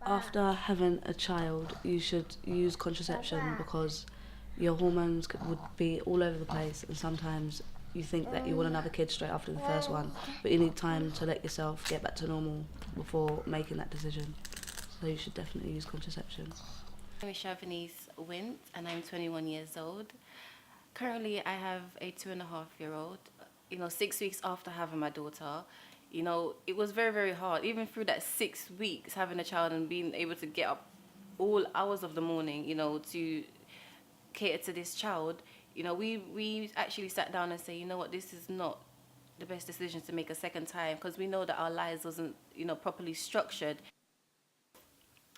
After having a child, you should use contraception because your hormones would be all over the place, and sometimes you think that you want another kid straight after the first one, but you need time to let yourself get back to normal before making that decision. So you should definitely use contraception. My name is Shavanice Wint and I'm 21 years old. Currently, I have a 2.5-year-old. 6 weeks after having my daughter, it was very, very hard. Even through that 6 weeks having a child and being able to get up all hours of the morning, to cater to this child, we actually sat down and say, you know what, this is not the best decision to make a second time, because we know that our lives wasn't, properly structured.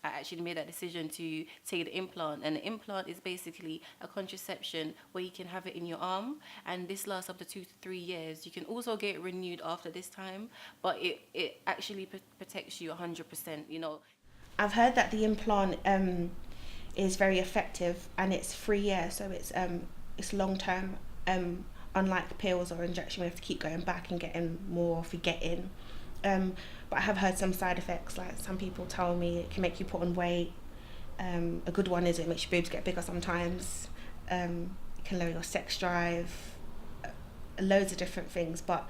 I actually made that decision to take the implant, and the implant is basically a contraception where you can have it in your arm, and this lasts up to 2 to 3 years. You can also get it renewed after this time, but it actually protects you 100%. I've heard that the implant is very effective, and it's 3 years, so it's long term. Unlike pills or injection, we have to keep going back and getting more if we get in. But I have heard some side effects, like some people tell me it can make you put on weight. A good one is it makes your boobs get bigger sometimes. It can lower your sex drive, loads of different things. But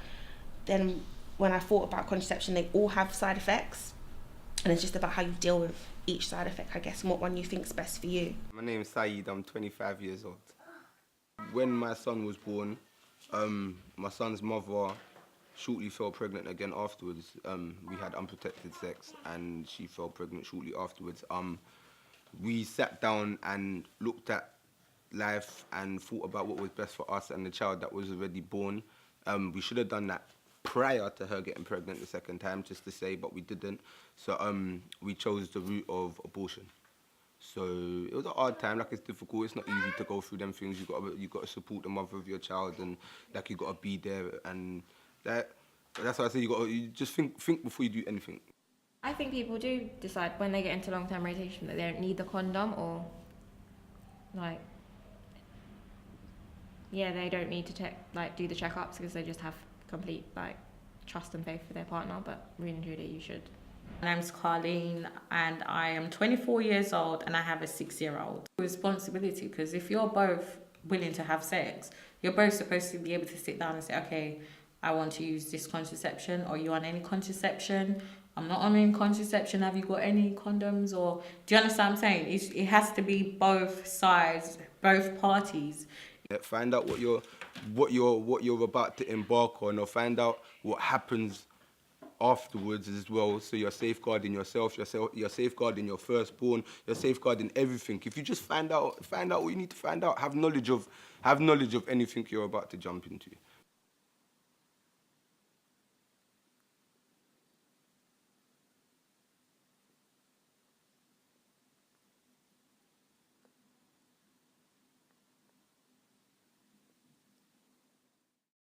then when I thought about contraception, they all have side effects, and it's just about how you deal with each side effect, I guess, and what one you think is best for you. My name is Saeed, I'm 25 years old. When my son was born, my son's mother shortly fell pregnant again afterwards. We had unprotected sex and she fell pregnant shortly afterwards. We sat down and looked at life and thought about what was best for us and the child that was already born. We should have done that prior to her getting pregnant the second time, just to say, but we didn't. So we chose the route of abortion. So it was a hard time, like it's difficult, it's not easy to go through them things. You got to support the mother of your child, and like you got to be there, and that's why I say you just think before you do anything. I think people do decide when they get into long-term rotation that they don't need the condom, or they don't need to do the checkups because they just have complete trust and faith for their partner. But really and truly, you should. My name's Carlene and I am 24 years old and I have a 6-year-old. Responsibility, because if you're both willing to have sex, you're both supposed to be able to sit down and say, okay, I want to use this contraception, or you on any contraception? I'm not on any contraception, have you got any condoms? Or do you understand what I'm saying? It has to be both sides, both parties. Find out what you're about to embark on, or find out what happens afterwards as well, so you're safeguarding yourself, you're safeguarding your firstborn, you're safeguarding everything. If you just find out what you need to find out, have knowledge of anything you're about to jump into.